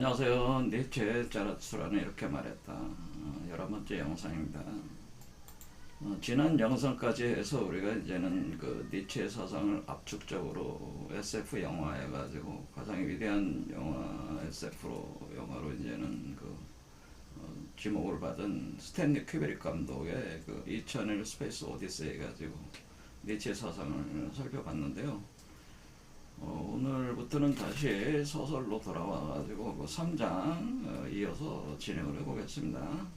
안녕하세요. 니체 자라투라는 이렇게 말했다. 11번째 영상입니다. 지난 영상까지 해서 우리가 이제는 그 니체의 사상을 압축적으로 SF 영화 해가지고 가장 위대한 영화 SF로 영화로 이제는 그 지목을 받은 스탠리 큐브릭 감독의 그 2001 스페이스 오디세이 해가지고 니체의 사상을 살펴봤는데요. 오늘부터는 다시 소설로 돌아와가지고 그 3장 이어서 진행을 해보겠습니다.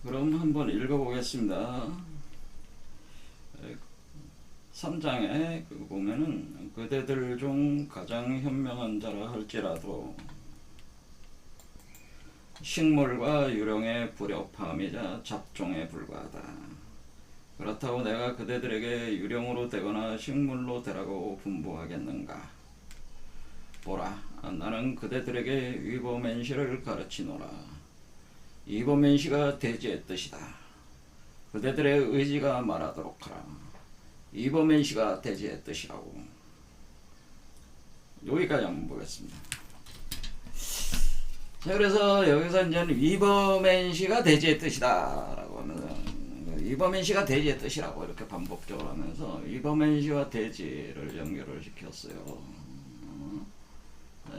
그럼 한번 읽어보겠습니다. 3장에 보면은 그대들 중 가장 현명한 자라 할지라도 식물과 유령의 불협함이자 잡종에 불과하다. 그렇다고 내가 그대들에게 유령으로 되거나 식물로 되라고 분부하겠는가? 보라, 나는 그대들에게 위보맨시를 가르치노라. 위보맨시가 대지의 뜻이다. 그대들의 의지가 말하도록 하라. 위보맨시가 대지의 뜻이라고. 여기까지 한번 보겠습니다. 자, 그래서 여기서 이제 위보맨시가 대지의 뜻이다 라고 하면서 위버맨시가 대지의 뜻이라고 이렇게 반복적으로 하면서 위버맨시와 대지를 연결을 시켰어요.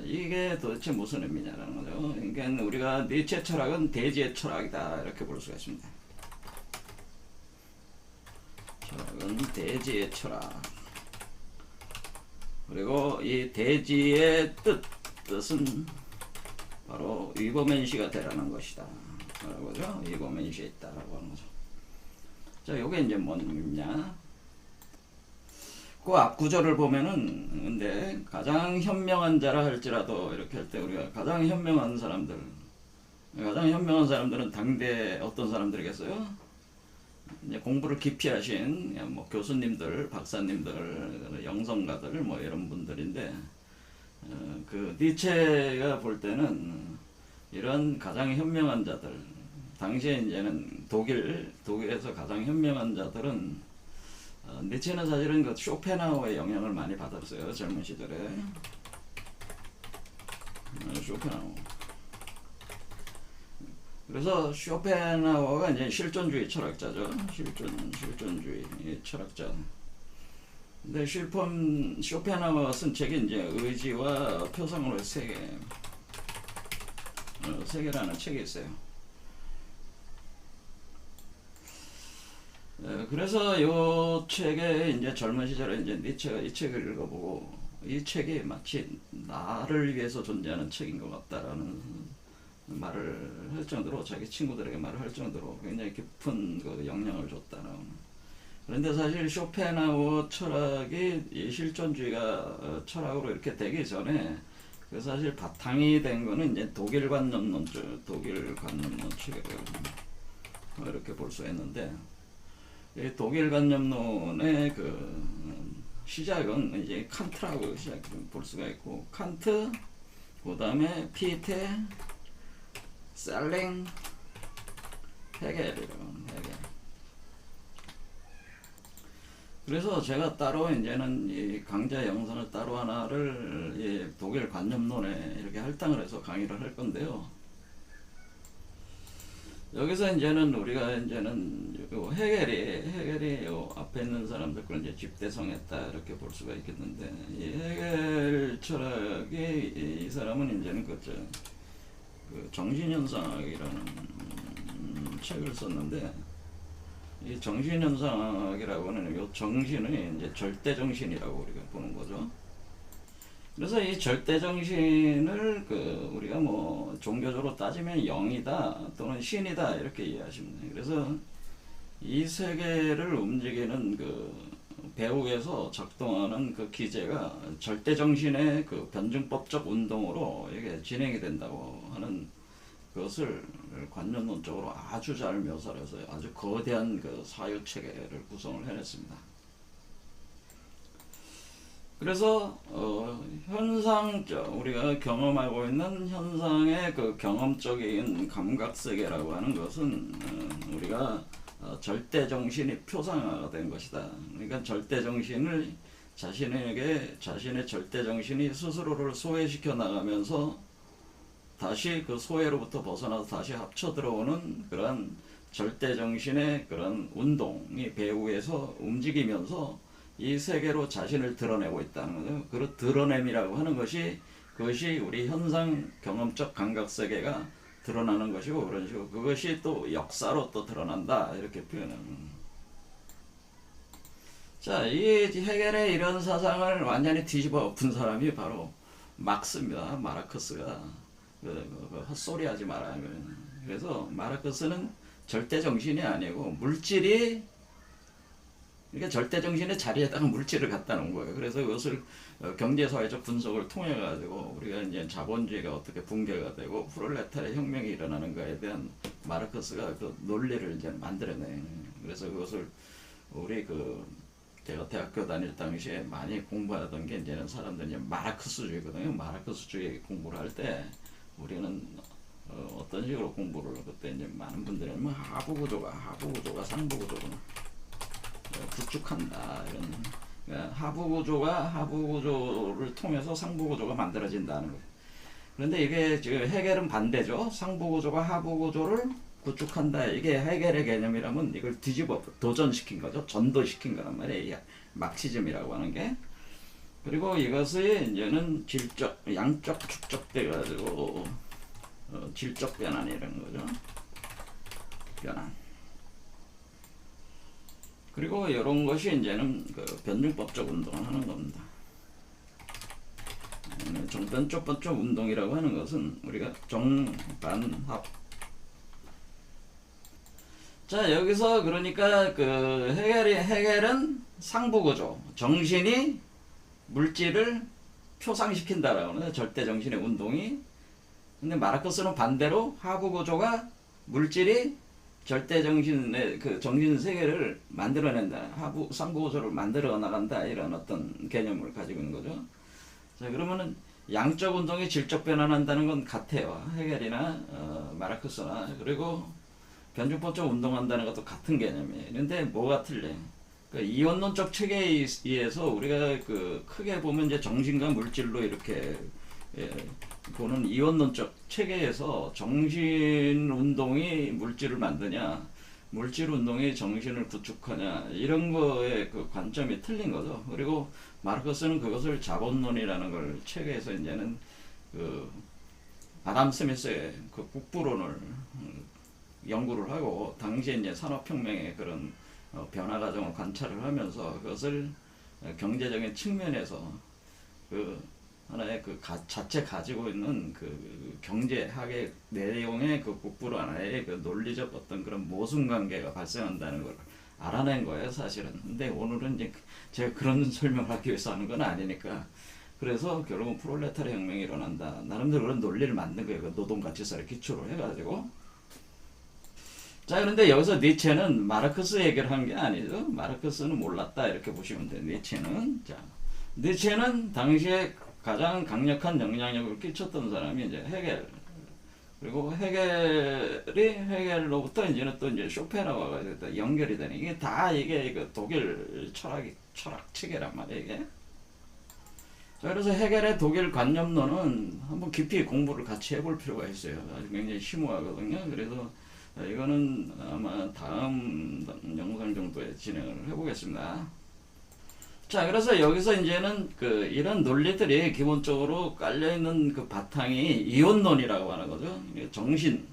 이게 도대체 무슨 의미냐라는 거죠. 그러니까 우리가 니체 철학은 대지의 철학이다 이렇게 볼 수가 있습니다. 철학은 대지의 철학. 그리고 이 대지의 뜻은 바로 위버맨시가 되라는 것이다. 라고죠. 위버맨시에 있다라고 하는 거죠. 자, 요게 이제 뭔 의미냐? 그 앞 구절을 보면은, 근데 가장 현명한 자라 할지라도 이렇게 할 때 우리가 가장 현명한 사람들은 당대 어떤 사람들이겠어요? 이제 공부를 깊이 하신 뭐 교수님들, 박사님들, 영성가들 뭐 이런 분들인데, 그 니체가 볼 때는 이런 가장 현명한 자들, 당시에 이제는 독일에서 가장 현명한 자들은 니체는 사실은 그 쇼펜하우어의 영향을 많이 받았어요. 젊은 시절에. 쇼펜하우어. 그래서 쇼펜하우어가 이제 실존주의 철학자죠. 실존주의 철학자. 근데 쇼펜하우어가 쓴 책이 이제 의지와 표상으로의 세계라는 책이 있어요. 그래서 이 책에 이제 젊은 시절에 이제 니체가 이 책을 읽어보고 이 책이 마치 나를 위해서 존재하는 책인 것 같다라는 말을 할 정도로 자기 친구들에게 말을 할 정도로 굉장히 깊은 그 영향을 줬다는. 그런데 사실 쇼펜하우어 철학이 이 실존주의가 철학으로 이렇게 되기 전에 그 사실 바탕이 된 거는 이제 독일 관념론 책이에요. 이렇게 볼 수 있는데. 이 독일 관념론의 그 시작은 이제 칸트라고 볼 수가 있고, 칸트, 그 다음에 피테, 셀링, 헤겔이라고 헤겔. 그래서 제가 따로 이제는 이 강좌 영상을 따로 하나를 이 독일 관념론에 이렇게 할당을 해서 강의를 할 건데요. 여기서 이제는 우리가 이제는 헤겔이 요 앞에 있는 사람들 걸 이제 집대성했다 이렇게 볼 수가 있겠는데, 이 헤겔 철학이 이 사람은 이제는 그 정신현상학이라는 책을 썼는데, 이 정신현상학이라고 하는 요 정신은 이제 절대정신이라고 우리가 보는 거죠. 그래서 이 절대정신을 우리가 뭐 종교적으로 따지면 영이다 또는 신이다 이렇게 이해하시면 돼요. 그래서 이 세계를 움직이는 그 배후에서 작동하는 그 기제가 절대정신의 그 변증법적 운동으로 이게 진행이 된다고 하는 것을 관념론적으로 아주 잘 묘사를 해서 아주 거대한 그 사유체계를 구성을 해냈습니다. 그래서 우리가 경험하고 있는 현상의 그 경험적인 감각세계라고 하는 것은 우리가 절대정신이 표상화가 된 것이다. 그러니까 절대정신을 자신에게 자신의 절대 정신이 스스로를 소외시켜 나가면서 다시 그 소외로부터 벗어나서 다시 합쳐 들어오는 그런 절대 정신의 그런 운동이 배후에서 움직이면서 이 세계로 자신을 드러내고 있다는 거죠. 그 드러냄이라고 하는 것이 그것이 우리 현상 경험적 감각 세계가 드러나는 것이고 그런 식으로 그것이 또 역사로 또 드러난다 이렇게 표현하는. 자, 이 헤겔의 이런 사상을 완전히 뒤집어 엎은 사람이 바로 막스입니다. 마르크스가 헛소리 하지 마라. 그래서 마르크스는 절대 정신이 아니고 물질이 그러니까 절대 정신의 자리에다가 물질을 갖다 놓은 거예요. 그래서 이것을 경제사회적 분석을 통해 가지고 우리가 이제 자본주의가 어떻게 붕괴가 되고 프롤레타리아 혁명이 일어나는가에 대한 마르크스가 그 논리를 이제 만들어내요. 그래서 그것을 우리 제가 대학교 다닐 당시에 많이 공부하던 게 이제는 사람들이 이제 마르크스주의거든요. 마르크스주의 공부를 할 때 우리는 어떤 식으로 공부를 그때 이제 많은 분들이 뭐 하부구조가 상부구조가 구축한다 이런 그러니까 하부구조를 통해서 상부구조가 만들어진다는 거예요. 그런데 이게 지금 헤겔은 반대죠. 상부구조가 하부구조를 구축한다. 이게 헤겔의 개념이라면 이걸 뒤집어 도전시킨 거죠. 전도시킨 거란 말이에요. 막시즘이라고 하는 게. 그리고 이것이 이제는 양적 축적돼 가지고 질적 변환이라는 거죠. 변환. 그리고 이런 것이 이제는 변증법적 운동을 하는 겁니다. 변증법적 운동이라고 하는 것은 우리가 정반합. 자, 여기서 그러니까 헤겔은 상부구조, 정신이 물질을 표상시킨다라고 하는 절대 정신의 운동이. 근데 마르크스는 반대로 하부구조가 물질이 절대 정신의 정신 세계를 만들어낸다. 상부구조를 만들어 나간다. 이런 어떤 개념을 가지고 있는 거죠. 자, 그러면은 양적 운동이 질적 변환한다는 건 같아요. 헤겔이나 마르크스나. 그리고 변증법적 운동한다는 것도 같은 개념이에요. 근데 뭐가 틀려? 이원론적 체계에 의해서 우리가 크게 보면 이제 정신과 물질로 이렇게 보는 이원론적 체계에서 정신 운동이 물질을 만드냐, 물질 운동이 정신을 구축하냐 이런 거에 관점이 틀린 거죠. 그리고 마르크스는 그것을 자본론이라는 걸 체계에서 이제는 아담 스미스의 국부론을 연구를 하고 당시에 이제 산업혁명의 그런 변화 과정을 관찰을 하면서 그것을 경제적인 측면에서 하나의 자체 가지고 있는 경제학의 내용의 국부론 하나의 논리적 어떤 그런 모순관계가 발생한다는 걸 알아낸 거예요, 사실은. 근데 오늘은 이제 제가 그런 설명을 하기 위해서 하는 건 아니니까. 그래서 결국은 프롤레타리아 혁명이 일어난다. 나름대로 그런 논리를 만든 거예요. 노동가치사를 기초로 해가지고. 자, 그런데 여기서 니체는 마르크스 얘기를 한 게 아니죠. 마르크스는 몰랐다 이렇게 보시면 돼요. 니체는 당시에 가장 강력한 영향력을 끼쳤던 사람이 이제 헤겔. 그리고 헤겔로부터 이제는 또 이제 쇼펜하우아가 연결이 되는 이게 다 이게 독일 철학 체계란 말이에요. 이게. 자, 그래서 헤겔의 독일 관념론은 한번 깊이 공부를 같이 해볼 필요가 있어요. 아주 굉장히 심오하거든요. 그래서 이거는 아마 다음 영상 정도에 진행을 해보겠습니다. 자, 그래서 여기서 이제는 이런 논리들이 기본적으로 깔려있는 바탕이 이원론이라고 하는 거죠. 정신,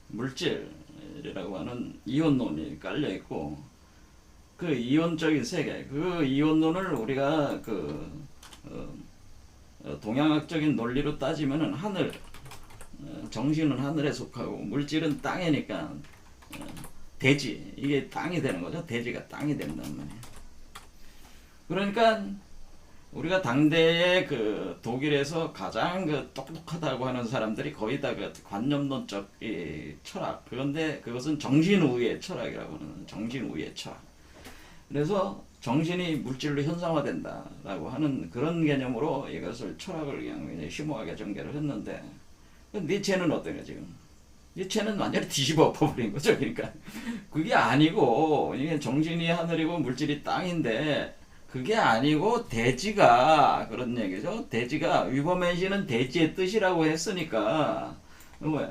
물질이라고 하는 이원론이 깔려있고, 이원적인 세계, 이원론을 우리가 동양학적인 논리로 따지면은 하늘, 정신은 하늘에 속하고 물질은 땅이니까 대지, 이게 땅이 되는 거죠. 대지가 땅이 된단 말이에요. 그러니까 우리가 당대의 독일에서 가장 똑똑하다고 하는 사람들이 거의 다 관념론적 철학. 그런데 그것은 정신우위의 철학이라고 하는 정신우위의 철학. 그래서 정신이 물질로 현상화된다라고 하는 그런 개념으로 이것을 철학을 그냥 심오하게 전개를 했는데, 니체는 어떠냐 지금? 니체는 완전히 뒤집어 엎어버린 거죠. 그러니까 그게 아니고 이게 정신이 하늘이고 물질이 땅인데 그게 아니고 돼지가 그런 얘기죠. 돼지가 위버맨시는 돼지의 뜻이라고 했으니까 왜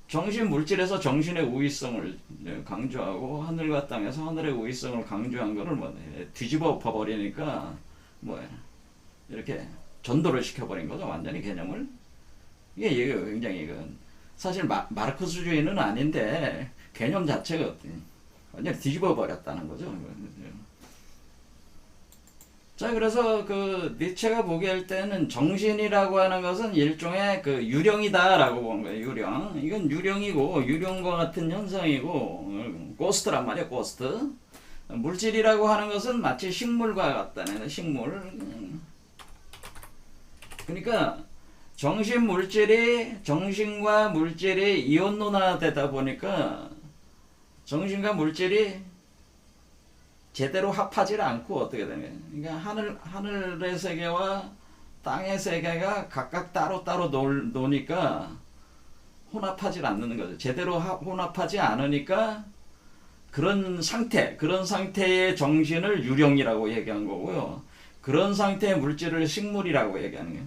정신 물질에서 정신의 우위성을 강조하고 하늘과 땅에서 하늘의 우위성을 강조한 거를 뭐 뒤집어 엎어버리니까 뭐 이렇게 전도를 시켜버린 거죠. 완전히 개념을. 이게 굉장히 이건 사실 마르크스주의는 아닌데 개념 자체가 완전히 뒤집어 버렸다는 거죠. 자, 그래서 그 니체가 보기할 때는 정신이라고 하는 것은 일종의 그 유령이다라고 본 거예요. 유령. 이건 유령이고 유령과 같은 현상이고 고스트란 말이에요. 고스트. 물질이라고 하는 것은 마치 식물과 같다는 식물. 그러니까 정신과 물질이 이온론화되다 보니까 정신과 물질이 제대로 합하지 않고 어떻게 되냐. 그러니까 하늘의 세계와 땅의 세계가 각각 따로따로 노니까 혼합하지 않는 거죠. 제대로 혼합하지 않으니까 그런 상태의 정신을 유령이라고 얘기한 거고요. 그런 상태의 물질을 식물이라고 얘기하는 거예요.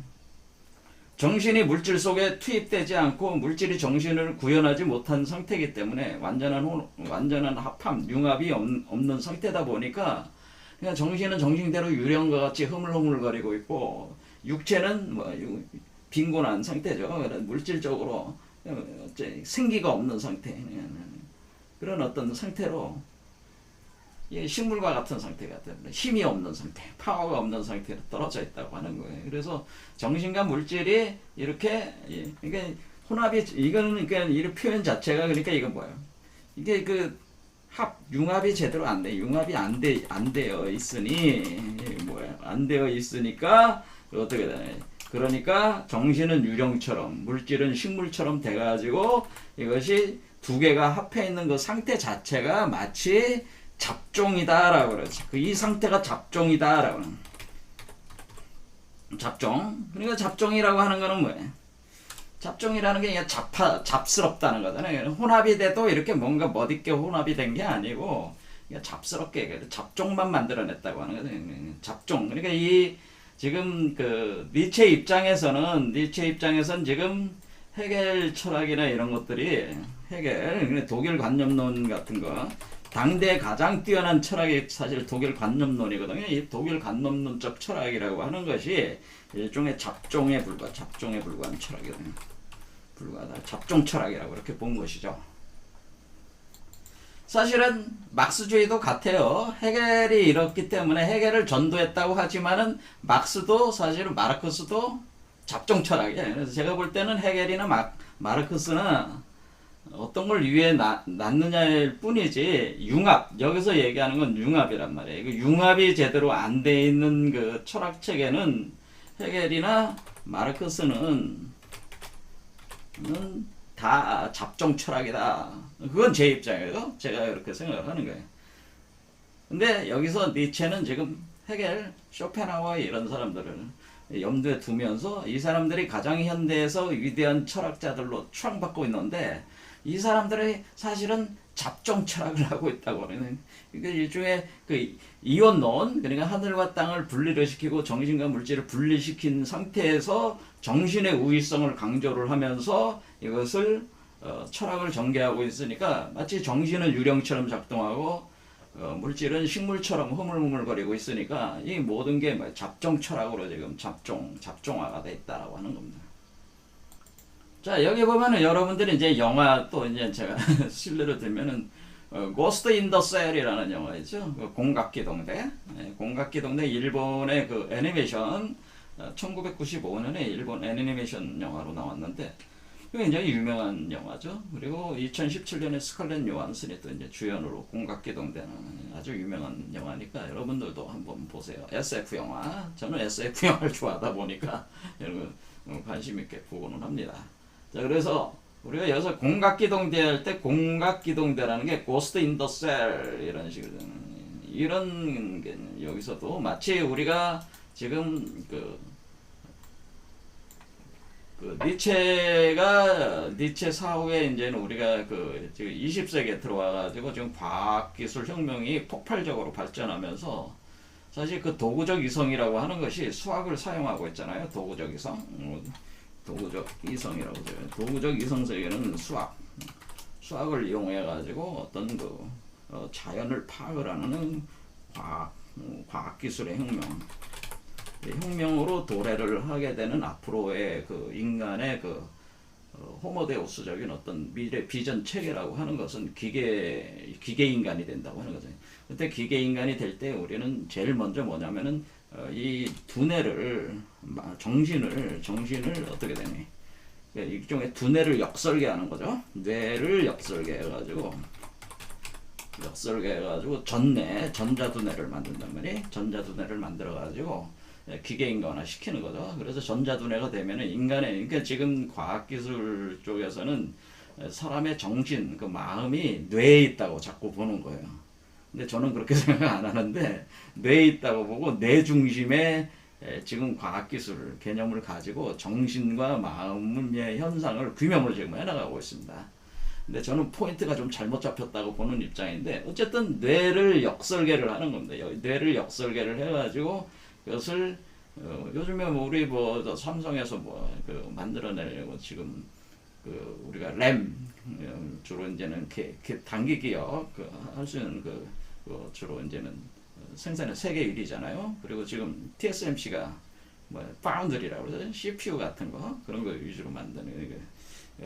정신이 물질 속에 투입되지 않고 물질이 정신을 구현하지 못한 상태이기 때문에 완전한 합함, 융합이 없는 상태다 보니까 그냥 정신은 정신대로 유령과 같이 흐물흐물거리고 있고 육체는 뭐 빈곤한 상태죠. 물질적으로 생기가 없는 상태. 그런 어떤 상태로 식물과 같은 상태가 됩니다. 힘이 없는 상태, 파워가 없는 상태로 떨어져 있다고 하는 거예요. 그래서 정신과 물질이 이렇게 그러니까 혼합이 이거는 그러니까 이 표현 자체가 그러니까 이건 뭐예요? 이게 그 융합이 제대로 안 돼. 융합이 안 되어 있으니 뭐예요? 안 되어 있으니까 어떻게 되냐? 그러니까 정신은 유령처럼 물질은 식물처럼 돼가지고 이것이 두 개가 합해 있는 그 상태 자체가 마치 잡종이다라고 그러지. 이 상태가 잡종이다라고. 잡종. 그러니까 잡종이라고 하는 거는 뭐예요? 잡종이라는 게 잡스럽다는 거잖아요. 혼합이 돼도 이렇게 뭔가 멋있게 혼합이 된 게 아니고 잡스럽게 잡종만 만들어냈다고 하는 거죠. 잡종. 그러니까 이 지금 그 니체 입장에서는 지금 헤겔 철학이나 이런 것들이 헤겔 독일 관념론 같은 거. 당대 가장 뛰어난 철학이 사실 독일 관념론이거든요. 이 독일 관념론적 철학이라고 하는 것이 일종의 잡종에 불과한 철학이거든요. 불과하다. 잡종 철학이라고 이렇게 본 것이죠. 사실은 막스주의도 같아요. 헤겔이 이렇기 때문에 헤겔을 전도했다고 하지만은 막스도 사실은 마르크스도 잡종 철학이에요. 그래서 제가 볼 때는 헤겔이나 마르크스는 어떤 걸 위에 놨느냐일 뿐이지 융합 여기서 얘기하는 건 융합이란 말이에요. 그 융합이 제대로 안 돼 있는 그 철학 체계는 헤겔이나 마르크스는 다 잡종 철학이다. 그건 제 입장이에요. 제가 이렇게 생각하는 거예요. 근데 여기서 니체는 지금 헤겔, 쇼펜하우어 이런 사람들을 염두에 두면서 이 사람들이 가장 현대에서 위대한 철학자들로 추앙받고 있는데 이 사람들이 사실은 잡종 철학을 하고 있다고 하는 그러니까 일종의 그 이원론 그러니까 하늘과 땅을 분리를 시키고 정신과 물질을 분리시킨 상태에서 정신의 우위성을 강조를 하면서 이것을 철학을 전개하고 있으니까 마치 정신은 유령처럼 작동하고 물질은 식물처럼 흐물흐물거리고 있으니까 이 모든 게 잡종 철학으로 지금 잡종화가 돼 있다라고 하는 겁니다. 자, 여기 보면은 여러분들이 이제 영화 또 이제 제가 실례를 들면은 고스트 인 더 셀이라는 영화 있죠. 공각기동대. 공각기동대 일본의 그 애니메이션 1995년에 일본 애니메이션 영화로 나왔는데 굉장히 유명한 영화죠. 그리고 2017년에 스칼렛 요한슨이 또 이제 주연으로 공각기동대는 아주 유명한 영화니까 여러분들도 한번 보세요. SF 영화. 저는 SF 영화를 좋아하다 보니까 여러분 관심 있게 보고는 합니다. 자, 그래서 우리가 여기서 공각기동대 할 때 공각기동대라는 게 고스트 인 더 셀 이런 식으로 이런 게 여기서도 마치 우리가 지금 그 니체 사후에 이제는 우리가 지금 20세기에 들어와가지고 지금 과학기술 혁명이 폭발적으로 발전하면서 사실 그 도구적 이성이라고 하는 것이 수학을 사용하고 있잖아요. 도구적 이성. 도구적 이성이라고 해요. 도구적 이성 세계는 수학을 이용해 가지고 어떤 자연을 파악을 하는 과학 기술의 혁명으로 도래를 하게 되는 앞으로의 인간의 호모데우스적인 어떤 미래 비전 체계라고 하는 것은 기계 인간이 된다고 하는 거죠. 그때 기계 인간이 될 때 우리는 제일 먼저 뭐냐면은 이 두뇌를 정신을 어떻게 되니? 일종의 두뇌를 역설계하는 거죠. 뇌를 역설계해가지고 전자두뇌를 만든단 말이에요. 전자두뇌를 만들어가지고 기계인간화 시키는 거죠. 그래서 전자두뇌가 되면은 그러니까 지금 과학기술 쪽에서는 사람의 정신, 마음이 뇌에 있다고 자꾸 보는 거예요. 근데 저는 그렇게 생각 안 하는데, 뇌에 있다고 보고 뇌 중심의 지금 과학기술 개념을 가지고 정신과 마음의 현상을 규명을 지금 해나가고 있습니다. 근데 저는 포인트가 좀 잘못 잡혔다고 보는 입장인데, 어쨌든 뇌를 역설계를 하는 겁니다. 뇌를 역설계를 해가지고 그것을 요즘에 우리 삼성에서 만들어내려고 지금 우리가 램 주로 이제는 단기 기억 할 수 있는 주로 이제는 생산의 세계 1위잖아요. 그리고 지금 TSMC가 파운드리라고 그러죠. CPU 같은 거 그런 거 위주로 만드는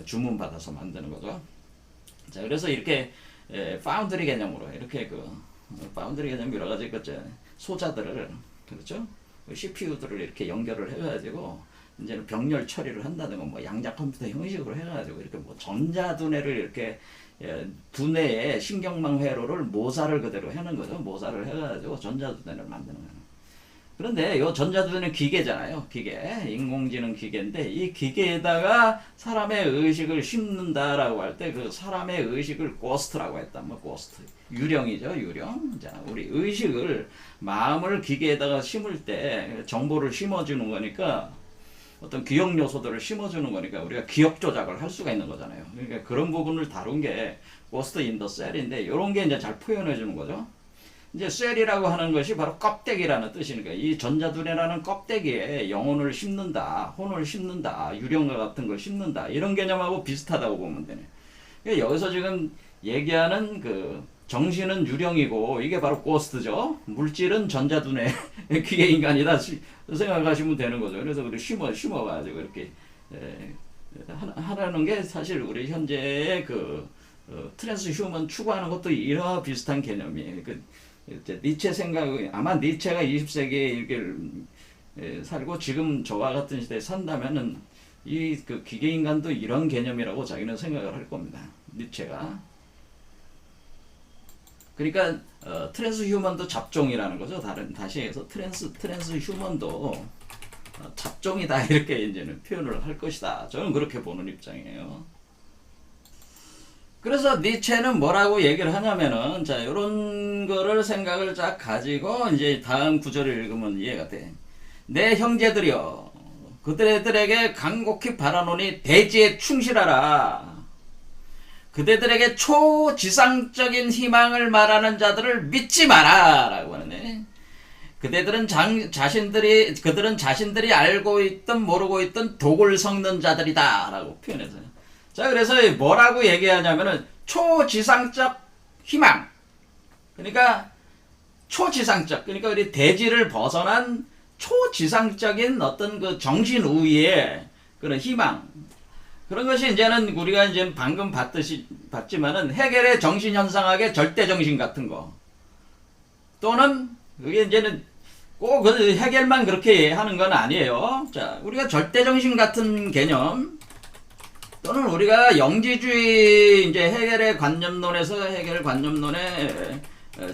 주문 받아서 만드는 거죠. 자, 그래서 이렇게 파운드리 개념으로 이렇게 파운드리 개념 여러 가지 소자들을 그렇죠. CPU들을 이렇게 연결을 해가지고 이제는 병렬 처리를 한다든가 양자 컴퓨터 형식으로 해가지고 이렇게 전자두뇌를 이렇게 두뇌의 신경망 회로를 모사를 그대로 해는 거죠. 모사를 해가지고 전자두뇌를 만드는 거예요. 그런데 이 전자두뇌는 기계잖아요. 인공지능 기계인데 이 기계에다가 사람의 의식을 심는다라고 할 때 사람의 의식을 고스트라고 했다. 고스트. 유령이죠, 유령. 자, 우리 의식을, 마음을 기계에다가 심을 때 정보를 심어주는 거니까 어떤 기억 요소들을 심어주는 거니까 우리가 기억 조작을 할 수가 있는 거잖아요. 그러니까 그런 부분을 다룬 게 고스트 인 더 셀인데 이런 게 이제 잘 표현해 주는 거죠. 이제 셀이라고 하는 것이 바로 껍데기라는 뜻이니까 이 전자두뇌라는 껍데기에 영혼을 심는다, 혼을 심는다, 유령과 같은 걸 심는다 이런 개념하고 비슷하다고 보면 되네. 그러니까 여기서 지금 얘기하는 정신은 유령이고 이게 바로 고스트죠. 물질은 전자두뇌 기계인간이다 생각하시면 되는 거죠. 그래서 우리 심어가지고 이렇게 하라는 게 사실 우리 현재의 트랜스 휴먼 추구하는 것도 이와 비슷한 개념이에요. 니체 생각이 아마 니체가 20세기에 이렇게 살고 지금 저와 같은 시대에 산다면은 이 기계인간도 이런 개념이라고 자기는 생각을 할 겁니다. 니체가. 그러니까 트랜스 휴먼도 잡종이라는 거죠. 다시 해서 트랜스 휴먼도 잡종이다 이렇게 이제는 표현을 할 것이다. 저는 그렇게 보는 입장이에요. 그래서 니체는 뭐라고 얘기를 하냐면은 자, 요런 거를 생각을 쫙 가지고 이제 다음 구절을 읽으면 이해가 돼. 내 형제들이여 그들에게 간곡히 바라노니 대지에 충실하라. 그대들에게 초지상적인 희망을 말하는 자들을 믿지 마라 라고 하네. 그들은 자신들이 알고 있든 모르고 있든 독을 섞는 자들이다 라고 표현했어요. 자, 그래서 뭐라고 얘기하냐면은 초지상적 희망. 그러니까 초지상적. 그러니까 우리 대지를 벗어난 초지상적인 어떤 정신 우위의 그런 희망. 그런 것이 이제는 우리가 이제 방금 봤지만은 해겔의 정신현상학의 절대정신 같은 거. 또는 그게 이제는 꼭 해겔만 그렇게 하는 건 아니에요. 자, 우리가 절대정신 같은 개념. 또는 우리가 영지주의 이제 해겔의 관념론에서 해겔 관념론의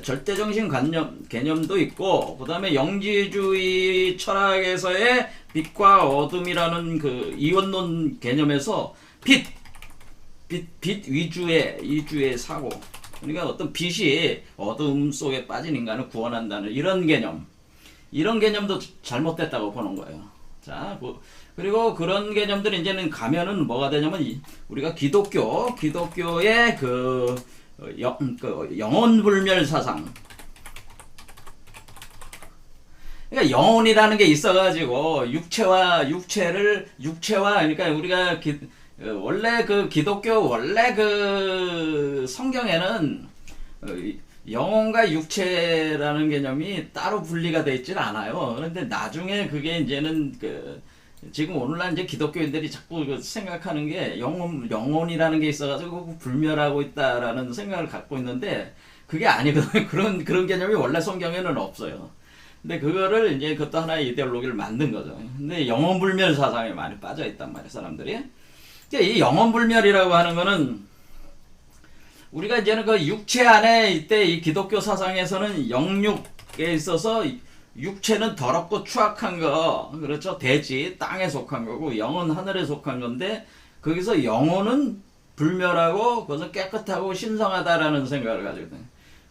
절대정신 개념도 있고 그 다음에 영지주의 철학에서의 빛과 어둠이라는 이원론 개념에서 빛 위주의 사고 그러니까 어떤 빛이 어둠 속에 빠진 인간을 구원한다는 이런 개념도 잘못됐다고 보는 거예요. 자, 그리고 그런 개념들이 이제는 가면은 뭐가 되냐면 우리가 기독교의 그 영혼불멸 사상. 그러니까 영혼이라는 게 있어가지고 육체와 그러니까 우리가 원래 그 기독교 원래 그 성경에는 영혼과 육체라는 개념이 따로 분리가 되어 있질 않아요. 그런데 나중에 그게 이제는 지금 오늘날 이제 기독교인들이 자꾸 생각하는 게 영혼이라는 게 있어가지고 불멸하고 있다라는 생각을 갖고 있는데 그게 아니거든요. 그런 개념이 원래 성경에는 없어요. 근데 그거를 이제 그것도 하나의 이데올로기를 만든 거죠. 근데 영혼불멸 사상에 많이 빠져 있단 말이에요, 사람들이. 이 영혼불멸이라고 하는 거는 우리가 이제는 그 육체 안에 이때 이 기독교 사상에서는 영육에 있어서 육체는 더럽고 추악한 거, 그렇죠? 대지, 땅에 속한 거고, 영은 하늘에 속한 건데, 거기서 영혼은 불멸하고, 그것은 깨끗하고 신성하다라는 생각을 가지고 있어요.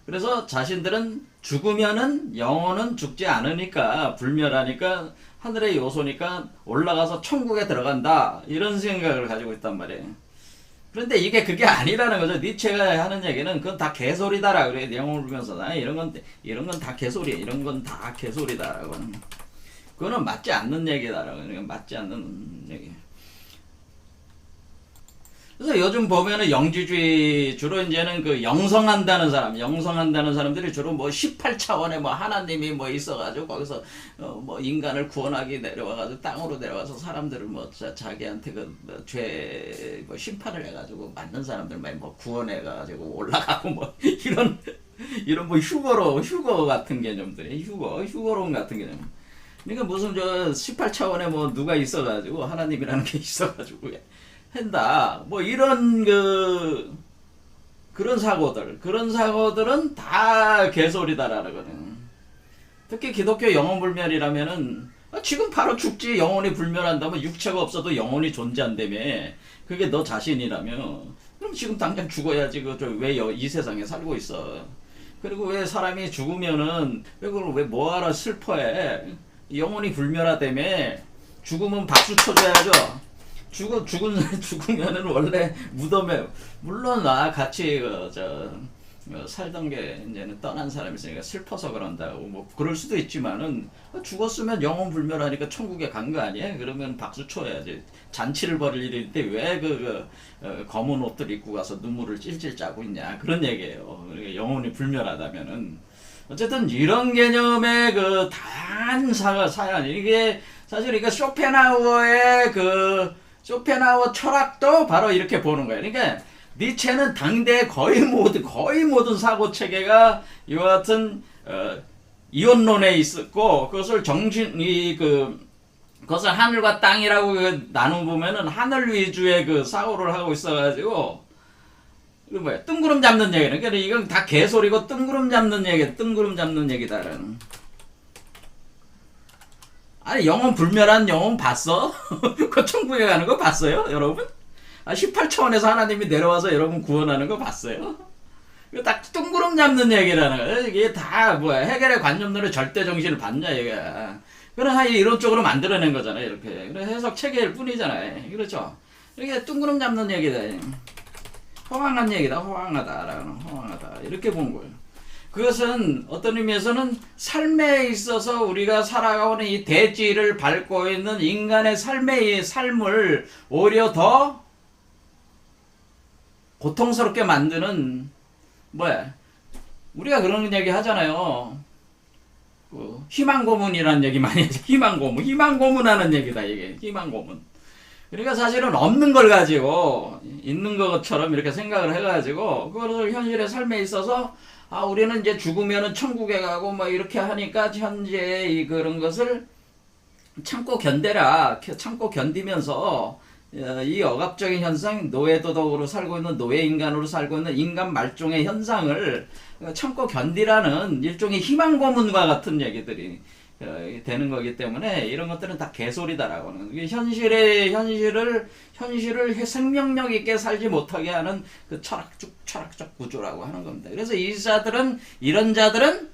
그래서 자신들은 죽으면은 영혼은 죽지 않으니까, 불멸하니까, 하늘의 요소니까 올라가서 천국에 들어간다. 이런 생각을 가지고 있단 말이에요. 그런데 이게 그게 아니라는 거죠. 니체가 하는 얘기는 그건 다 개소리다라 그래요. 영혼을 보면서 이런 건 다 개소리야. 이런 건 다 개소리다라고. 그거는 맞지 않는 얘기다라고. 맞지 않는 얘기. 그래서 요즘 보면은 영지주의 주로 이제는 그 영성한다는 사람들이 주로 뭐 18차원의 뭐 하나님이 뭐 있어가지고 거기서 뭐 인간을 구원하기 내려와가지고 땅으로 내려와서 사람들을 뭐 자기한테 죄 뭐 심판을 해가지고 맞는 사람들만 뭐 구원해가지고 올라가고 뭐 이런 뭐 휴거 같은 개념들이 휴거론 같은 개념. 그러니까 무슨 18차원에 뭐 누가 있어가지고 하나님이라는 게 있어가지고 한다. 뭐 이런 그런 사고들은 다 개소리다라는 거는. 특히 기독교 영혼불멸이라면은 지금 바로 죽지. 영혼이 불멸한다면 육체가 없어도 영혼이 존재한다며. 그게 너 자신이라며. 그럼 지금 당장 죽어야지. 왜 이 세상에 살고 있어. 그리고 왜 사람이 죽으면은 그걸 왜 뭐하러 슬퍼해. 영혼이 불멸하다며. 죽으면 박수 쳐줘야죠. 죽으면은 원래 무덤에, 물론 같이, 살던 게 이제는 떠난 사람이 있으니까 슬퍼서 그런다고, 뭐, 그럴 수도 있지만은, 죽었으면 영혼 불멸하니까 천국에 간 거 아니야? 그러면 박수 쳐야지. 잔치를 벌일 일인데 왜 검은 옷들 입고 가서 눈물을 찔찔 짜고 있냐? 그런 얘기예요. 그러니까 영혼이 불멸하다면은. 어쨌든 이런 개념의 사연, 이게 사실 이게 쇼펜하우어 철학도 바로 이렇게 보는 거예요. 그러니까 니체는 당대 거의 모든 사고 체계가 이와 같은 이원론에 있었고, 그것을 그것을 하늘과 땅이라고 나누 보면은 하늘 위주의 사고를 하고 있어가지고, 뜬구름 잡는 얘기는. 그러니까 이건 다 개소리고 뜬구름 잡는 얘기다라는. 아니, 영혼 불멸한 영혼 봤어? 그 천국에 가는 거 봤어요, 여러분? 18차원에서 하나님이 내려와서 여러분 구원하는 거 봤어요? 이거 딱 뜬구름 잡는 얘기라는 거예요. 이게 다 해결의 관념론의 절대 정신을 받냐, 얘가. 그럼 이런 쪽으로 만들어낸 거잖아요, 이렇게. 그래, 해석 체계일 뿐이잖아요. 그렇죠? 이게 뜬구름 잡는 얘기다. 허황한 얘기다, 허황하다. 이렇게 본 거예요. 그것은 어떤 의미에서는 삶에 있어서 우리가 살아가는 이 대지를 밟고 있는 인간의 삶을 오히려 더 고통스럽게 만드는, 우리가 그런 얘기 하잖아요. 희망 고문이라는 얘기 많이 하죠. 희망 고문하는 얘기다, 이게. 희망 고문. 그러니까 사실은 없는 걸 가지고 있는 것처럼 이렇게 생각을 해가지고 그것을 현실의 삶에 있어서 우리는 이제 죽으면은 천국에 가고 뭐 이렇게 하니까 현재 그런 것을 참고 견디면서 이 억압적인 현상, 노예도덕으로 살고 있는 노예인간으로 살고 있는 인간 말종의 현상을 참고 견디라는 일종의 희망 고문과 같은 얘기들이 되는 거기 때문에 이런 것들은 다 개소리다라고 하는. 현실을 생명력 있게 살지 못하게 하는 철학적 구조라고 하는 겁니다. 그래서 이런 자들은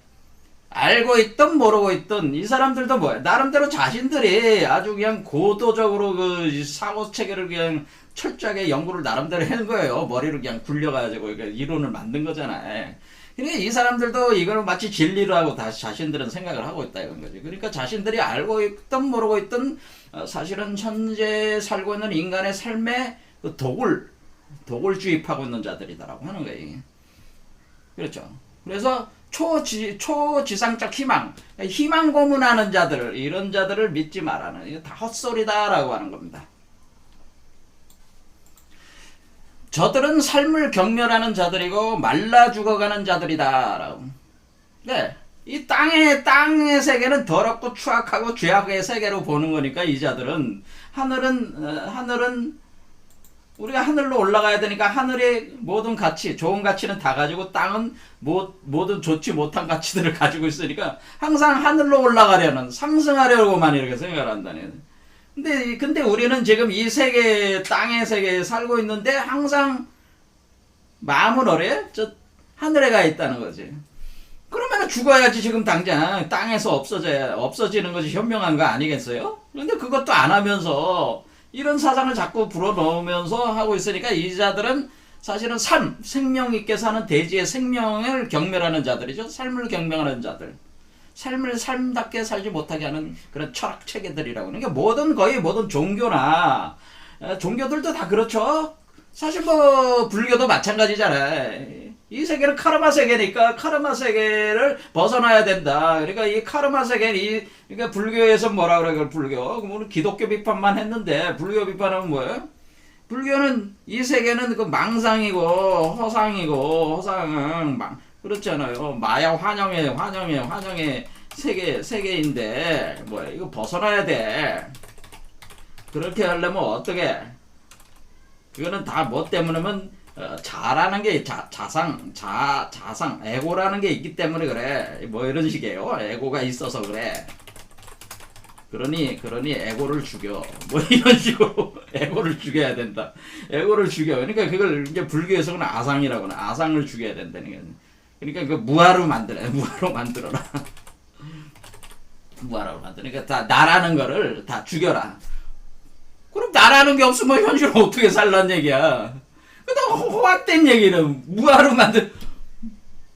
알고 있든 모르고 있든 이 사람들도 뭐야 나름대로 자신들이 아주 그냥 고도적으로 그 사고 체계를 그냥 철저하게 연구를 나름대로 하는 거예요. 머리를 그냥 굴려가지고 이론을 만든 거잖아요. 그러니까 이 사람들도 이걸 마치 진리로 하고 다시 자신들은 생각을 하고 있다 이런 거지. 그러니까 자신들이 알고 있든 모르고 있든 사실은 현재 살고 있는 인간의 삶에 그 독을 주입하고 있는 자들이다라고 하는 거예요. 그렇죠. 그래서 초지상적 희망 고문하는 자들, 이런 자들을 믿지 말라는, 이거 다 헛소리다라고 하는 겁니다. 저들은 삶을 경멸하는 자들이고 말라 죽어가는 자들이다라고. 네. 이 땅의 세계는 더럽고 추악하고 죄악의 세계로 보는 거니까 이 자들은 하늘은 우리가 하늘로 올라가야 되니까 하늘의 모든 가치, 좋은 가치는 다 가지고 땅은 모든 좋지 못한 가치들을 가지고 있으니까 항상 하늘로 올라가려는, 상승하려고만 이렇게 생각을 한다는. 근데 우리는 지금 이 세계, 땅의 세계에 살고 있는데 항상 마음은 어래? 저 하늘에 가 있다는 거지. 그러면 죽어야지 지금 당장 땅에서 없어지는 것이 현명한 거 아니겠어요? 그런데 그것도 안 하면서 이런 사상을 자꾸 불어넣으면서 하고 있으니까 이 자들은 사실은 생명 있게 사는 대지의 생명을 경멸하는 자들이죠. 삶을 경멸하는 자들. 삶을 삶답게 살지 못하게 하는 그런 철학 체계들이라고. 그러니까 거의 모든 종교나, 종교들도 다 그렇죠. 사실 뭐, 불교도 마찬가지잖아요. 이 세계는 카르마 세계니까 카르마 세계를 벗어나야 된다. 그러니까 이 카르마 세계, 그러니까 불교에서 뭐라 그래, 불교. 우리 기독교 비판만 했는데, 불교 비판은 뭐예요? 불교는 이 세계는 그 망상이고, 허상은 그렇잖아요. 마야 환영의 세계인데, 뭐야, 이거 벗어나야 돼. 그렇게 하려면 어떻게? 그거는 다 뭐 때문이면, 자라는 게 자상, 에고라는 게 있기 때문에 그래. 뭐 이런 식이에요. 에고가 있어서 그래. 그러니 에고를 죽여. 뭐 이런 식으로 에고를 죽여야 된다. 에고를 죽여. 그러니까 그걸 이제 불교에서는 아상이라고 하나. 아상을 죽여야 된다는 게. 그러니까 그 무아로 만들어라. 무아로 만들어. 그러니까 다 나라는 거를 다 죽여라. 그럼 나라는 게 없으면 현실을 어떻게 살란 얘기야. 호박된 얘기는 무아로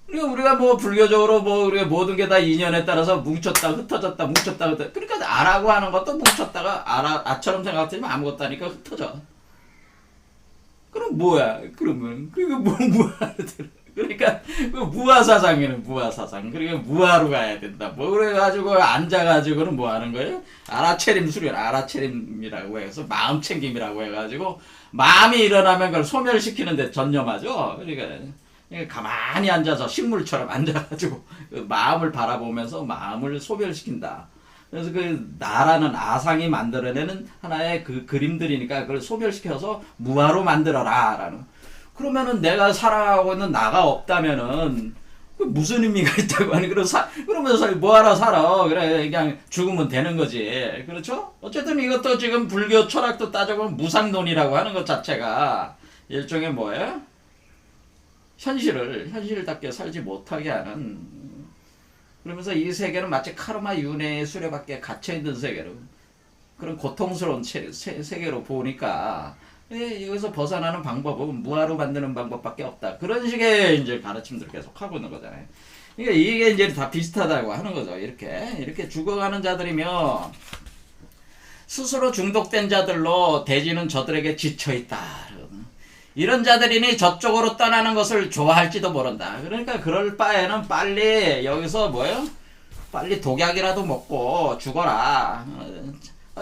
우리가 뭐 불교적으로 뭐 우리가 모든 게 다 인연에 따라서 뭉쳤다 흩어졌다. 그러니까 아라고 하는 것도 뭉쳤다가 아처럼 생각하지만 아무것도 아니까 흩어져. 그럼 뭐야? 그러면 그러니까 그 무아 사상이는 무아 사상. 그러니까 무아로 가야 된다. 뭐 그래가지고 앉아가지고는 뭐 하는 거예요? 알아차림 수련, 알아차림이라고 해서 마음 챙김이라고 해가지고 마음이 일어나면 그걸 소멸시키는데 전념하죠. 그러니까 가만히 앉아서 식물처럼 앉아가지고 그 마음을 바라보면서 마음을 소멸시킨다. 그래서 그 나라는 아상이 만들어내는 하나의 그 그림들이니까 그걸 소멸시켜서 무아로 만들어라라는. 그러면은 내가 살아가고 있는 나가 없다면은 무슨 의미가 있다고 하니 그러면서 뭐하러 살아. 그래 그냥 죽으면 되는 거지. 그렇죠? 어쨌든 이것도 지금 불교 철학도 따져보면 무상론이라고 하는 것 자체가 일종의 뭐예요? 현실답게 살지 못하게 하는. 그러면서 이 세계는 마치 카르마 윤회의 수레밖에 갇혀있는 세계로, 그런 고통스러운 세계로 보니까 여기서 벗어나는 방법은 무아로 만드는 방법밖에 없다. 그런 식의 이제 가르침들 계속 하고 있는 거잖아요. 그러니까 이게 이제 다 비슷하다고 하는 거죠. 이렇게 죽어가는 자들이며 스스로 중독된 자들로 대지는 저들에게 지쳐있다. 이런 자들이니 저쪽으로 떠나는 것을 좋아할지도 모른다. 그러니까 그럴 바에는 빨리 여기서 빨리 독약이라도 먹고 죽어라.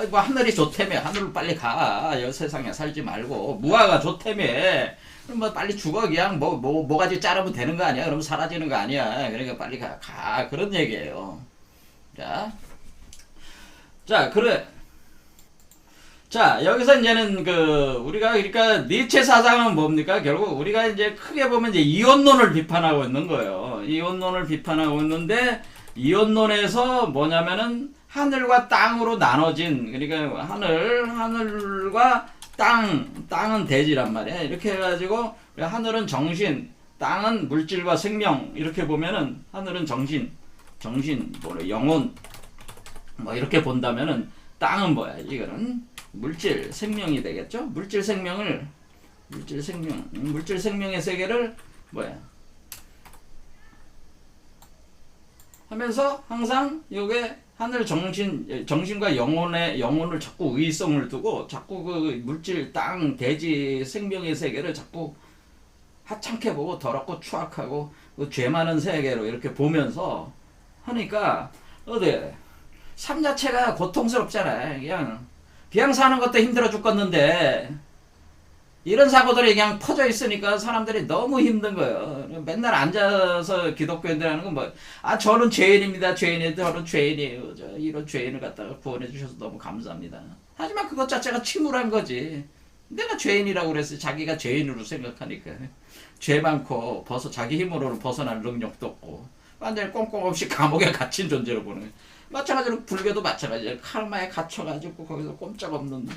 뭐 하늘이 좋다며 하늘로 빨리 가. 이 세상에 살지 말고 무아가 좋다며 그럼 뭐 빨리 죽어. 그냥 뭐가지 자르면 되는 거 아니야. 그럼 사라지는 거 아니야. 그러니까 빨리 가 그런 얘기예요. 그래. 자, 여기서 이제는 우리가 그러니까 니체 사상은 뭡니까? 결국 우리가 이제 크게 보면 이제 이원론을 비판하고 있는 거예요. 이원론을 비판하고 있는데 이원론에서 뭐냐면은 하늘과 땅으로 나눠진, 그러니까 하늘과 땅은 대지란 말이야. 이렇게 해가지고 하늘은 정신, 땅은 물질과 생명, 이렇게 보면은 하늘은 정신, 정신, 뭐 영혼, 뭐 이렇게 본다면은 땅은 뭐야? 이거는 물질, 생명이 되겠죠? 물질 생명의 세계를 뭐야? 하면서 항상 요게 하늘 정신과 영혼을 자꾸 의성을 두고 자꾸 그 물질, 땅, 대지, 생명의 세계를 자꾸 하찮게 보고 더럽고 추악하고 그 죄 많은 세계로 이렇게 보면서 하니까 삶 자체가 고통스럽잖아요. 그냥 사는 것도 힘들어 죽겠는데 이런 사고들이 그냥 퍼져 있으니까 사람들이 너무 힘든 거예요. 맨날 앉아서 기독교인들 하는 건 뭐, 저는 죄인입니다. 저는 죄인이에요. 이런 죄인을 갖다가 구원해 주셔서 너무 감사합니다. 하지만 그것 자체가 침울한 거지. 내가 죄인이라고 그랬어요. 자기가 죄인으로 생각하니까. 죄 많고, 자기 힘으로는 벗어날 능력도 없고, 완전히 꽁꽁 없이 감옥에 갇힌 존재로 보는 거예요. 마찬가지로 불교도 마찬가지예요. 칼마에 갇혀가지고 거기서 꼼짝없는.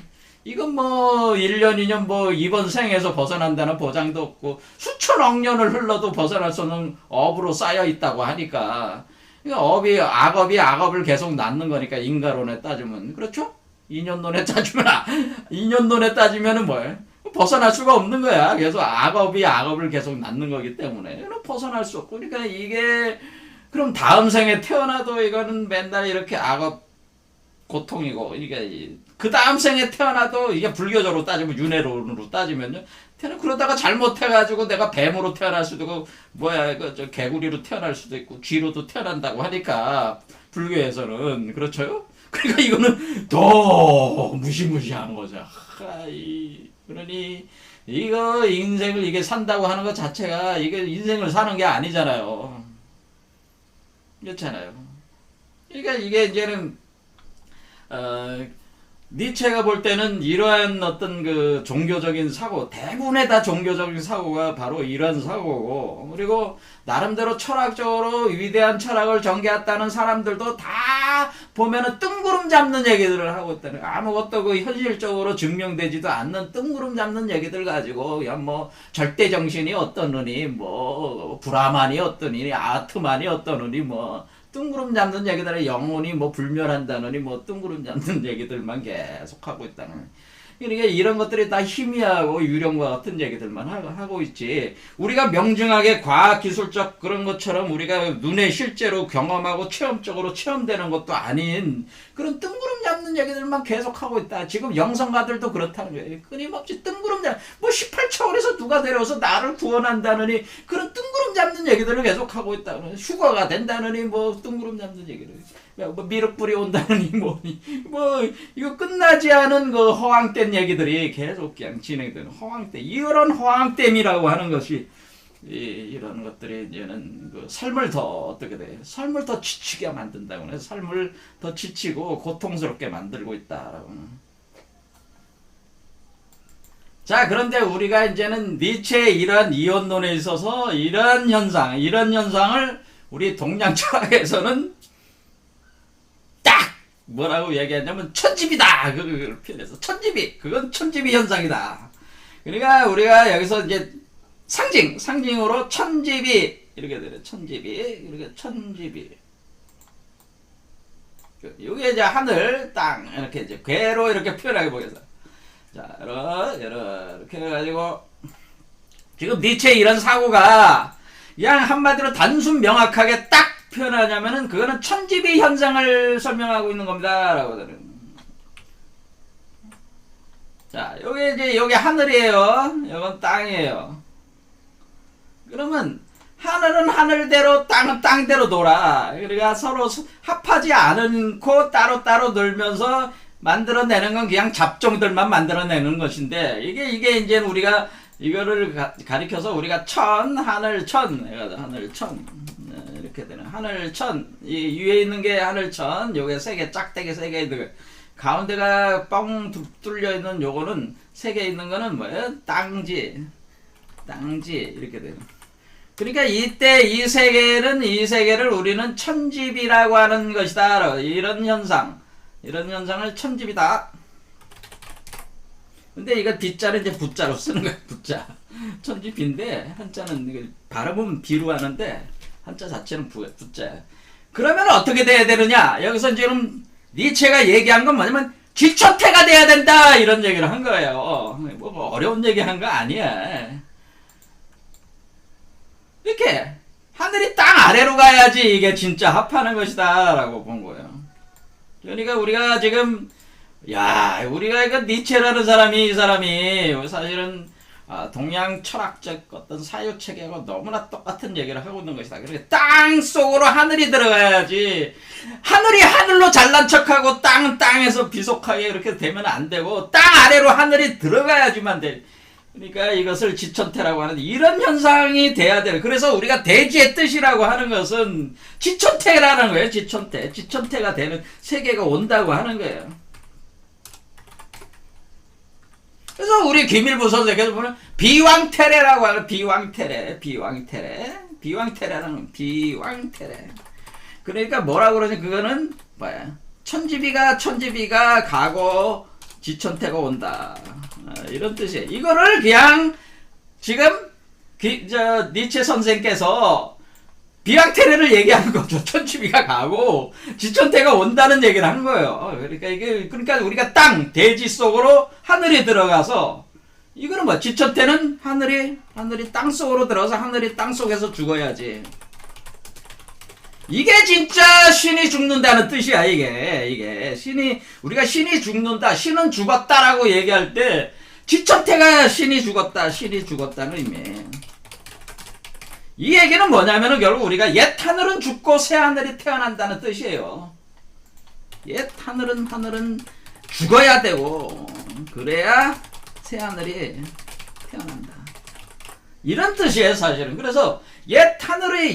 이건 뭐 1년 2년 뭐 이번 생에서 벗어난다는 보장도 없고 수천억 년을 흘러도 벗어날 수 없는 업으로 쌓여 있다고 하니까 악업이 악업을 계속 낳는 거니까 인가론에 따지면 그렇죠? 2년론에 따지면은 뭐예요? 벗어날 수가 없는 거야. 그래서 악업이 악업을 계속 낳는 거기 때문에 벗어날 수 없고 그러니까 이게 그럼 다음 생에 태어나도 이거는 맨날 이렇게 악업 고통이고 이게 그 다음 생에 태어나도 이게 불교적으로 따지면 윤회론으로 따지면요. 그러다가 잘못해가지고 내가 뱀으로 태어날 수도 있고 개구리로 태어날 수도 있고 쥐로도 태어난다고 하니까 불교에서는 그렇죠. 그러니까 이거는 더 무시무시한 거죠. 그러니 이거 인생을 이게 산다고 하는 것 자체가 이게 인생을 사는 게 아니잖아요. 그렇잖아요. 그러니까 이게 이제는 니체가 볼 때는 이러한 어떤 그 종교적인 사고, 대부분의 다 종교적인 사고가 바로 이러한 사고고, 그리고 나름대로 철학적으로 위대한 철학을 전개했다는 사람들도 다 보면은 뜬구름 잡는 얘기들을 하고 있다는, 아무것도 그 현실적으로 증명되지도 않는 뜬구름 잡는 얘기들 가지고, 그냥 뭐 절대정신이 어떠느니, 뭐 브라만이 어떠니, 아트만이 어떠느니, 뭐 뜬구름 잡는 얘기들에 영혼이 뭐 불멸한다느니 뭐 뜬구름 잡는 얘기들만 계속 하고 있다는. 그러니까 이런 것들이 다 희미하고 유령과 같은 얘기들만 하고 있지. 우리가 명징하게 과학기술적 그런 것처럼 우리가 눈에 실제로 경험하고 체험적으로 체험되는 것도 아닌 그런 뜬구름 잡는 얘기들만 계속 하고 있다. 지금 영성가들도 그렇다는 거예요. 끊임없이 뜬구름 뭐 18차원에서 누가 내려와서 나를 구원한다느니 그런 뜬구름 잡는 얘기들을 계속 하고 있다. 휴가가 된다느니 뭐 뜬구름 잡는 얘기를. 뭐 미륵불이 온다느니 뭐 이거 끝나지 않은 그 허황된 얘기들이 계속 그냥 진행되는 허황됨. 이런 허황됨이라고 하는 것이 이런 것들이 이제는 그 삶을 더 어떻게 돼? 삶을 더 지치게 만든다고 해서 삶을 더 지치고 고통스럽게 만들고 있다라고. 자, 그런데 우리가 이제는 니체의 이러한 이원론에 있어서 이런 현상을 우리 동양 철학에서는 뭐라고 얘기하냐면 천지비다. 그걸 표현해서 그건 천지비 현상이다. 그러니까 우리가 여기서 이제 상징으로 천지비 이렇게 되네. 천지비 이렇게 천지비. 이게 이제 하늘, 땅 이렇게 이제 괴로 이렇게 표현하게 보겠어. 자, 이렇게 해가지고 지금 니체 이런 사고가 그냥 한마디로 단순 명확하게 딱 표현하냐면은 그거는 천지비 현상을 설명하고 있는 겁니다. 라고 하는. 자, 요게 하늘이에요. 요건 땅이에요. 그러면 하늘은 하늘대로 땅은 땅대로 돌아. 그러니까 서로 합하지 않고 따로따로 놀면서 만들어내는 건 그냥 잡종들만 만들어내는 것인데 이게 이제 우리가 이거를 가리켜서 우리가 하늘, 이렇게 되는 하늘천. 이 위에 있는 게 하늘천, 요게 짝대기 세 개 있는 거. 가운데가 뻥 뚫려 있는 요거는 세 개 있는 거는 뭐예요? 땅지 이렇게 되는. 그러니까 이때 이 세계를 우리는 천집이라고 하는 것이다. 이런 현상을 천집이다. 근데 이거 뒷자는 이제 부자로 쓰는 거야. 부자. 천집인데 한자는 발음은 비로 하는데 한자 자체는 부자야. 그러면 어떻게 돼야 되느냐? 여기서 지금 니체가 얘기한 건 뭐냐면 지초태가 돼야 된다 이런 얘기를 한 거예요. 뭐 어려운 얘기 한 거 아니야. 이렇게 하늘이 땅 아래로 가야지 이게 진짜 합하는 것이다 라고 본 거예요. 그러니까 우리가 지금 우리가 이거 니체라는 이 사람이 사실은 동양 철학적 어떤 사유 체계하고 너무나 똑같은 얘기를 하고 있는 것이다. 그러니까 땅 속으로 하늘이 들어가야지. 하늘이 하늘로 잘난 척하고 땅은 땅에서 비속하게 이렇게 되면 안 되고 땅 아래로 하늘이 들어가야지만 돼. 그러니까 이것을 지천태라고 하는데 이런 현상이 돼야 돼요. 그래서 우리가 대지의 뜻이라고 하는 것은 지천태라는 거예요. 지천태. 지천태가 되는 세계가 온다고 하는 거예요. 그래서 우리 김일부 선생께서 보면 비왕태래라고 하는 비왕태래. 그러니까 뭐라 그러지? 그거는 뭐야? 천지비가 가고 지천태가 온다. 이런 뜻이에요. 이거를 그냥 지금 니체 선생께서 비왕태래를 얘기하는 거죠. 천지비가 가고 지천태가 온다는 얘기를 한 거예요. 그러니까 우리가 대지 속으로 하늘이 들어가서 이거는 뭐 지천태는 하늘이 땅 속으로 들어가서 하늘이 땅 속에서 죽어야지. 이게 진짜 신이 죽는다는 뜻이야. 이게 우리가 신이 죽는다, 신은 죽었다라고 얘기할 때 지천태가 신이 죽었다는 의미예요. 이 얘기는 뭐냐면은 결국 우리가 옛 하늘은 죽고 새 하늘이 태어난다는 뜻이에요. 옛 하늘은 죽어야 되고 그래야 새 하늘이 태어난다. 이런 뜻이에요, 사실은. 그래서 옛 하늘이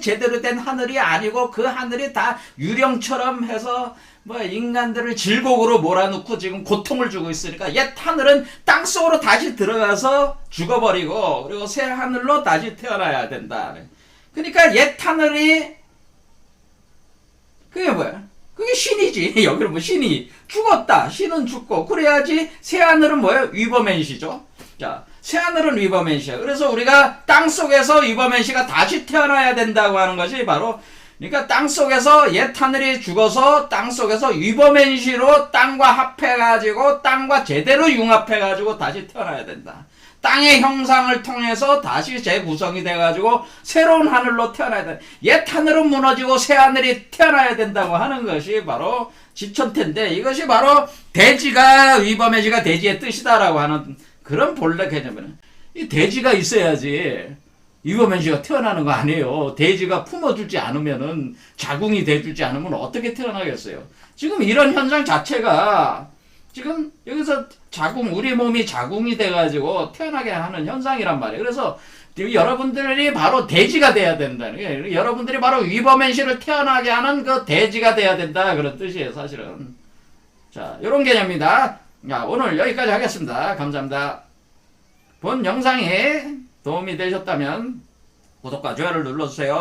제대로 된 하늘이 아니고 그 하늘이 다 유령처럼 해서 뭐 인간들을 질곡으로 몰아넣고 지금 고통을 주고 있으니까 옛 하늘은 땅속으로 다시 들어가서 죽어버리고 그리고 새 하늘로 다시 태어나야 된다. 그러니까 옛 하늘이 그게 뭐야? 그게 신이지. 여기는 뭐 신이 죽었다. 신은 죽고 그래야지 새 하늘은 뭐예요? 위버맨시죠. 자, 새 하늘은 위버맨시야. 그래서 우리가 땅 속에서 위버맨시가 다시 태어나야 된다고 하는 것이 바로 그러니까 땅 속에서 옛 하늘이 죽어서 땅 속에서 위버맨시로 땅과 합해가지고 땅과 제대로 융합해가지고 다시 태어나야 된다. 땅의 형상을 통해서 다시 재구성이 돼가지고 새로운 하늘로 태어나야 된다. 옛 하늘은 무너지고 새 하늘이 태어나야 된다고 하는 것이 바로 지천태인데 이것이 바로 대지가 위버맨시가 대지의 뜻이다라고 하는 그런 본래 개념이에요. 이 대지가 있어야지 위버맨시가 태어나는 거 아니에요. 대지가 품어주지 않으면은 자궁이 돼주지 않으면 어떻게 태어나겠어요. 지금 이런 현상 자체가 지금 여기서 우리 몸이 자궁이 돼가지고 태어나게 하는 현상이란 말이에요. 그래서 여러분들이 바로 대지가 돼야 된다는 게 여러분들이 바로 위버맨시를 태어나게 하는 그 대지가 돼야 된다 그런 뜻이에요, 사실은. 자, 이런 개념입니다. 자, 오늘 여기까지 하겠습니다. 감사합니다. 본 영상이 도움이 되셨다면 구독과 좋아요를 눌러주세요.